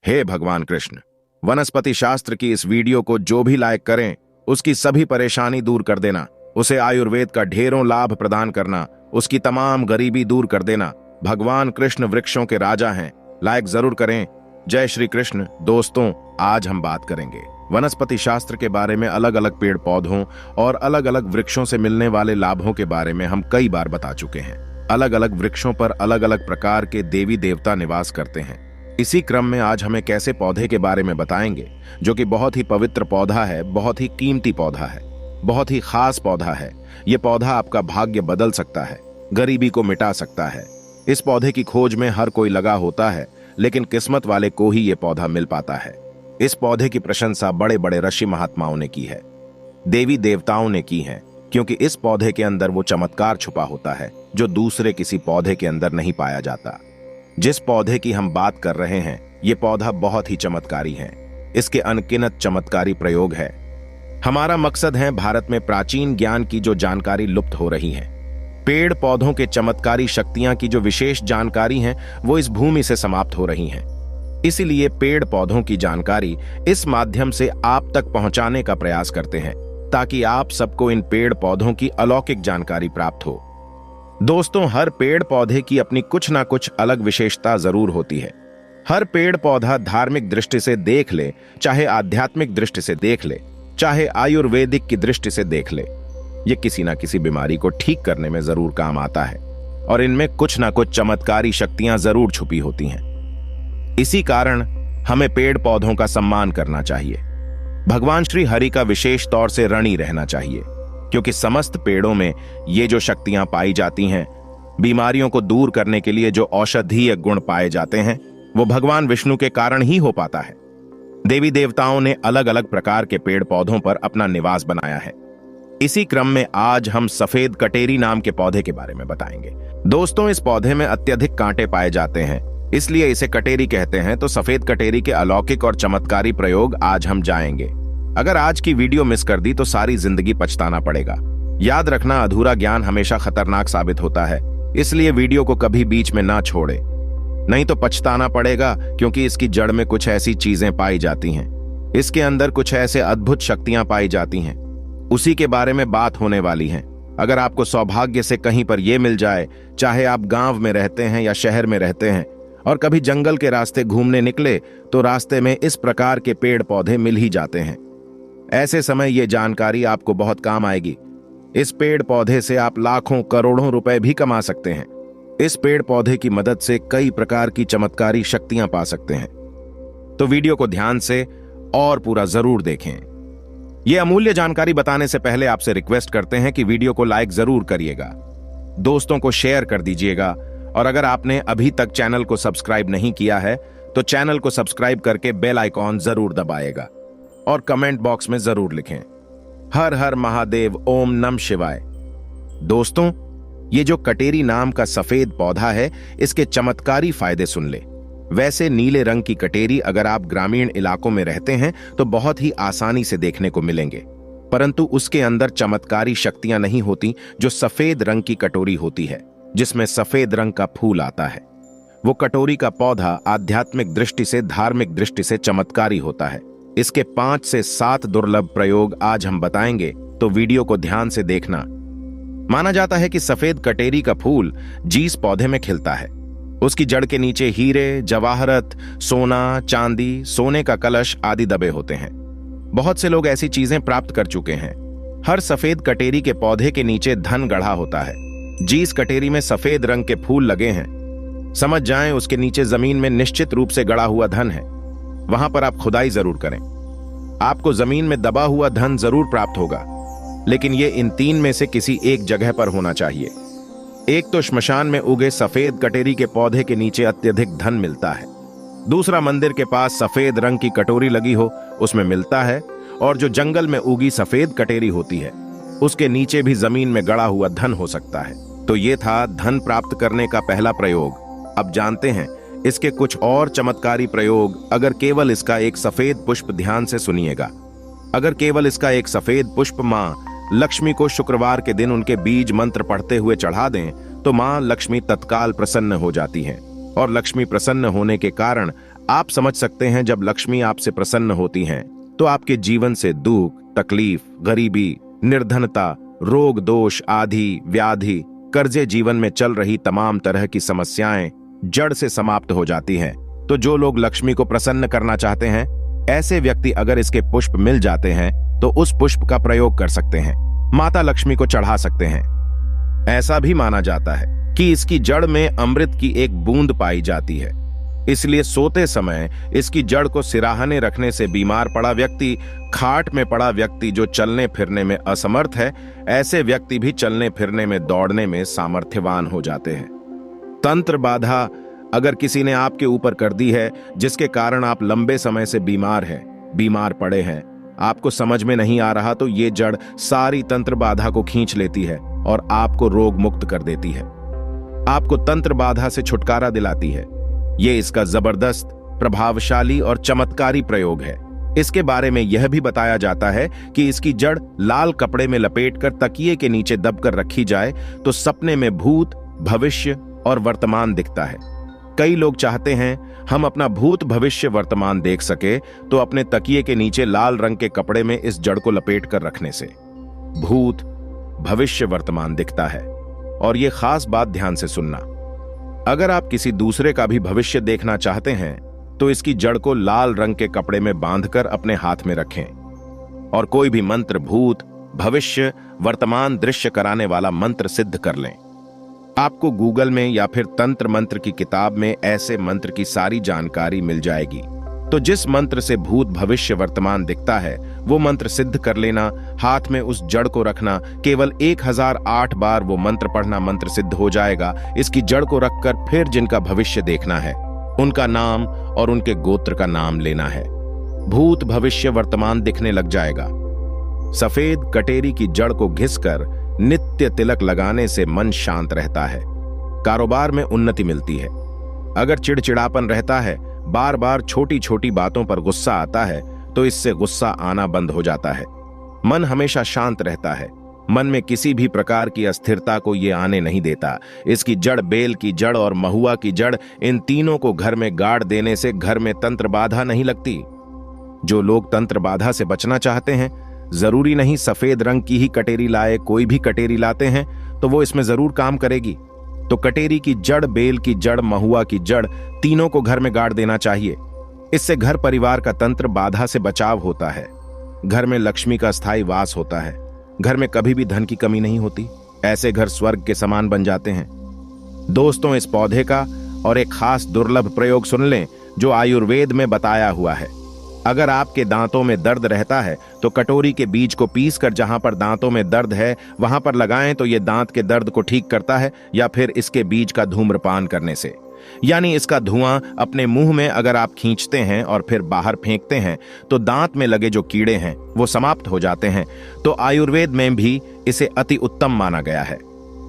हे भगवान कृष्ण, वनस्पति शास्त्र की इस वीडियो को जो भी लाइक करें उसकी सभी परेशानी दूर कर देना, उसे आयुर्वेद का ढेरों लाभ प्रदान करना, उसकी तमाम गरीबी दूर कर देना। भगवान कृष्ण वृक्षों के राजा हैं। लाइक जरूर करें। जय श्री कृष्ण। दोस्तों, आज हम बात करेंगे वनस्पति शास्त्र के बारे में। अलग अलग पेड़ पौधों और अलग अलग वृक्षों से मिलने वाले लाभों के बारे में हम कई बार बता चुके हैं। अलग अलग वृक्षों पर अलग अलग प्रकार के देवी देवता निवास करते हैं। इसी क्रम में आज हम एक ऐसे पौधे के बारे में बताएंगे जो कि बहुत ही पवित्र पौधा है, बहुत ही कीमती पौधा है, बहुत ही खास पौधा है। यह पौधा आपका भाग्य बदल सकता है, गरीबी को मिटा सकता है। इस पौधे की खोज में हर कोई लगा होता है, लेकिन किस्मत वाले को ही यह पौधा मिल पाता है। इस पौधे की प्रशंसा बड़े बड़े ऋषि महात्माओं ने की है, देवी देवताओं ने की है, क्योंकि इस पौधे के अंदर वो चमत्कार छुपा होता है जो दूसरे किसी पौधे के अंदर नहीं पाया जाता। जिस पौधे की हम बात कर रहे हैं, ये पौधा बहुत ही चमत्कारी है। इसके अनगिनत चमत्कारी प्रयोग है। हमारा मकसद है भारत में प्राचीन ज्ञान की जो जानकारी लुप्त हो रही है, पेड़ पौधों के चमत्कारी शक्तियां की जो विशेष जानकारी है, वो इस भूमि से समाप्त हो रही हैं। इसीलिए पेड़ पौधों की जानकारी इस माध्यम से आप तक पहुंचाने का प्रयास करते हैं, ताकि आप सबको इन पेड़ पौधों की अलौकिक जानकारी प्राप्त हो। दोस्तों, हर पेड़ पौधे की अपनी कुछ ना कुछ अलग विशेषता जरूर होती है। हर पेड़ पौधा धार्मिक दृष्टि से देख ले, चाहे आध्यात्मिक दृष्टि से देख ले, चाहे आयुर्वेदिक की दृष्टि से देख ले, ये किसी ना किसी बीमारी को ठीक करने में जरूर काम आता है और इनमें कुछ ना कुछ चमत्कारी शक्तियां जरूर छुपी होती हैं। इसी कारण हमें पेड़ पौधों का सम्मान करना चाहिए। भगवान श्री हरि का विशेष तौर से ऋणी रहना चाहिए, क्योंकि समस्त पेड़ों में ये जो शक्तियां पाई जाती हैं, बीमारियों को दूर करने के लिए जो औषधीय गुण पाए जाते हैं, वो भगवान विष्णु के कारण ही हो पाता है। देवी देवताओं ने अलग अलग प्रकार के पेड़ पौधों पर अपना निवास बनाया है। इसी क्रम में आज हम सफेद कटेरी नाम के पौधे के बारे में बताएंगे। दोस्तों, इस पौधे में अत्यधिक कांटे पाए जाते हैं, इसलिए इसे कटेरी कहते हैं। तो सफेद कटेरी के अलौकिक और चमत्कारी प्रयोग आज हम जाएंगे। अगर आज की वीडियो मिस कर दी तो सारी जिंदगी पछताना पड़ेगा। याद रखना, अधूरा ज्ञान हमेशा खतरनाक साबित होता है, इसलिए वीडियो को कभी बीच में ना छोड़े, नहीं तो पछताना पड़ेगा, क्योंकि इसकी जड़ में कुछ ऐसी चीजें पाई जाती हैं, इसके अंदर कुछ ऐसे अद्भुत शक्तियां पाई जाती हैं, उसी के बारे में बात होने वाली है। अगर आपको सौभाग्य से कहीं पर यह मिल जाए, चाहे आप गांव में रहते हैं या शहर में रहते हैं, और कभी जंगल के रास्ते घूमने निकले, तो रास्ते में इस प्रकार के पेड़ पौधे मिल ही जाते हैं। ऐसे समय ये जानकारी आपको बहुत काम आएगी। इस पेड़ पौधे से आप लाखों करोड़ों रुपए भी कमा सकते हैं। इस पेड़ पौधे की मदद से कई प्रकार की चमत्कारी शक्तियां पा सकते हैं। तो वीडियो को ध्यान से और पूरा जरूर देखें। यह अमूल्य जानकारी बताने से पहले आपसे रिक्वेस्ट करते हैं कि वीडियो को लाइक जरूर करिएगा, दोस्तों को शेयर कर दीजिएगा, और अगर आपने अभी तक चैनल को सब्सक्राइब नहीं किया है तो चैनल को सब्सक्राइब करके बेल आइकॉन जरूर दबाएगा और कमेंट बॉक्स में जरूर लिखें, हर हर महादेव, ओम नमः शिवाय। दोस्तों, ये जो कटेरी नाम का सफेद पौधा है, इसके चमत्कारी फायदे सुन ले। वैसे नीले रंग की कटेरी अगर आप ग्रामीण इलाकों में रहते हैं तो बहुत ही आसानी से देखने को मिलेंगे, परंतु उसके अंदर चमत्कारी शक्तियां नहीं होती जो सफेद रंग की कटोरी होती है, जिसमें सफेद रंग का फूल आता है। वो कटोरी का पौधा आध्यात्मिक दृष्टि से, धार्मिक दृष्टि से चमत्कारी होता है। इसके 5 से 7 दुर्लभ प्रयोग आज हम बताएंगे, तो वीडियो को ध्यान से देखना। माना जाता है कि सफेद कटेरी का फूल जिस पौधे में खिलता है, उसकी जड़ के नीचे हीरे, जवाहरत, सोना, चांदी, सोने का कलश आदि दबे होते हैं। बहुत से लोग ऐसी चीजें प्राप्त कर चुके हैं। हर सफेद कटेरी के पौधे के नीचे धन गढ़ा होता है। जिस कटेरी में सफेद रंग के फूल लगे हैं, समझ जाएं उसके नीचे जमीन में निश्चित रूप से गड़ा हुआ धन है। वहां पर आप खुदाई जरूर करें, आपको जमीन में दबा हुआ धन जरूर प्राप्त होगा, लेकिन यह इन 3 में से किसी एक जगह पर होना चाहिए। एक तो श्मशान में उगे सफेद कटेरी के पौधे के नीचे अत्यधिक धन मिलता है। दूसरा, मंदिर के पास सफेद रंग की कटोरी लगी हो, उसमें मिलता है। और जो जंगल में उगी सफेद कटेरी होती है, उसके नीचे भी जमीन में गड़ा हुआ धन हो सकता है। तो ये था धन प्राप्त करने का पहला प्रयोग। अब जानते हैं इसके कुछ और चमत्कारी प्रयोग। अगर केवल इसका एक सफेद पुष्प, ध्यान से सुनिएगा, अगर केवल इसका एक सफेद पुष्प मां लक्ष्मी को शुक्रवार के दिन उनके बीज मंत्र पढ़ते हुए चढ़ा दें, तो मां लक्ष्मी तत्काल प्रसन्न हो जाती हैं, और लक्ष्मी प्रसन्न होने के कारण आप समझ सकते हैं, जब लक्ष्मी आपसे प्रसन्न होती हैं तो आपके जीवन से दुख, तकलीफ, गरीबी, निर्धनता, रोग, दोष, आदि, व्याधि, कर्जे, जीवन में चल रही तमाम तरह की समस्याएं जड़ से समाप्त हो जाती हैं। तो जो लोग लक्ष्मी को प्रसन्न करना चाहते हैं, ऐसे व्यक्ति अगर इसके पुष्प मिल जाते हैं तो उस पुष्प का प्रयोग कर सकते हैं, माता लक्ष्मी को चढ़ा सकते हैं। ऐसा भी माना जाता है कि इसकी जड़ में अमृत की एक बूंद पाई जाती है, इसलिए सोते समय इसकी जड़ को सिराहने रखने से बीमार पड़ा व्यक्ति, खाट में पड़ा व्यक्ति जो चलने फिरने में असमर्थ है, ऐसे व्यक्ति भी चलने फिरने में, दौड़ने में सामर्थ्यवान हो जाते हैं। तंत्र बाधा अगर किसी ने आपके ऊपर कर दी है, जिसके कारण आप लंबे समय से बीमार पड़े हैं, आपको समझ में नहीं आ रहा, तो ये जड़ सारी तंत्र बाधा को खींच लेती है और आपको रोग मुक्त कर देती है, आपको तंत्र बाधा से छुटकारा दिलाती है। ये इसका जबरदस्त, प्रभावशाली और चमत्कारी प्रयोग है। इसके बारे में यह भी बताया जाता है कि इसकी जड़ लाल कपड़े में लपेटकर तकिए के नीचे दबकर रखी जाए तो सपने में भूत, भविष्य और वर्तमान दिखता है। कई लोग चाहते हैं हम अपना भूत, भविष्य, वर्तमान देख सके, तो अपने तकिए के नीचे लाल रंग के कपड़े में इस जड़ को लपेट कर रखने से भूत, भविष्य, वर्तमान दिखता है। और ये खास बात ध्यान से सुनना, अगर आप किसी दूसरे का भी भविष्य देखना चाहते हैं तो इसकी जड़ को लाल रंग के कपड़े में बांधकर अपने हाथ में रखें और कोई भी मंत्र, भूत, भविष्य, वर्तमान दृश्य कराने वाला मंत्र सिद्ध कर लें। आपको गूगल में या फिर तंत्र मंत्र की किताब में ऐसे मंत्र की सारी जानकारी मिल जाएगी। तो जिस मंत्र से भूत, भविष्य, वर्तमान दिखता है वो मंत्र सिद्ध कर लेना, हाथ में उस जड़ को रखना, केवल 1008 बार वो मंत्र पढ़ना, मंत्र सिद्ध हो जाएगा। इसकी जड़ को रखकर फिर जिनका भविष्य देखना है उनका नाम और उनके गोत्र का नाम लेना है। भूत, भविष्य, वर्तमान दिखने लग जाएगा। सफेद कटेरी की जड़ को घिसकर नित्य तिलक लगाने से मन शांत रहता है, कारोबार में उन्नति मिलती है। अगर चिड़चिड़ापन रहता है, बार बार छोटी छोटी बातों पर गुस्सा आता है, तो इससे गुस्सा आना बंद हो जाता है। मन हमेशा शांत रहता है, मन में किसी भी प्रकार की अस्थिरता को ये आने नहीं देता। इसकी जड़, बेल की जड़ और महुआ की जड़, इन तीनों को घर में गाड़ देने से घर में तंत्र बाधा नहीं लगती। जो लोग तंत्र बाधा से बचना चाहते हैं, जरूरी नहीं सफेद रंग की ही कटेरी लाए, कोई भी कटेरी लाते हैं तो वो इसमें जरूर काम करेगी। तो कटेरी की जड़, बेल की जड़, महुआ की जड़, तीनों को घर में गाड़ देना चाहिए। इससे घर परिवार का तंत्र बाधा से बचाव होता है, घर में लक्ष्मी का स्थायी वास होता है, घर में कभी भी धन की कमी नहीं होती। ऐसे घर स्वर्ग के समान बन जाते हैं। दोस्तों, इस पौधे का और एक खास दुर्लभ प्रयोग सुन लें जो आयुर्वेद में बताया हुआ है। अगर आपके दांतों में दर्द रहता है तो कटोरी के बीज को पीसकर जहां पर दांतों में दर्द है वहां पर लगाएं तो ये दांत के दर्द को ठीक करता है। या फिर इसके बीज का धूम्रपान करने से, यानी इसका धुआं अपने मुंह में अगर आप खींचते हैं और फिर बाहर फेंकते हैं तो दांत में लगे जो कीड़े हैं वो समाप्त हो जाते हैं। तो आयुर्वेद में भी इसे अति उत्तम माना गया है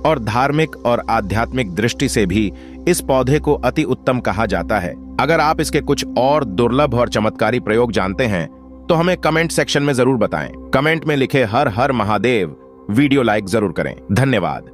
और धार्मिक और आध्यात्मिक दृष्टि से भी इस पौधे को अति उत्तम कहा जाता है। अगर आप इसके कुछ और दुर्लभ और चमत्कारी प्रयोग जानते हैं तो हमें कमेंट सेक्शन में जरूर बताएं। कमेंट में लिखे हर हर महादेव वीडियो लाइक जरूर करें। धन्यवाद।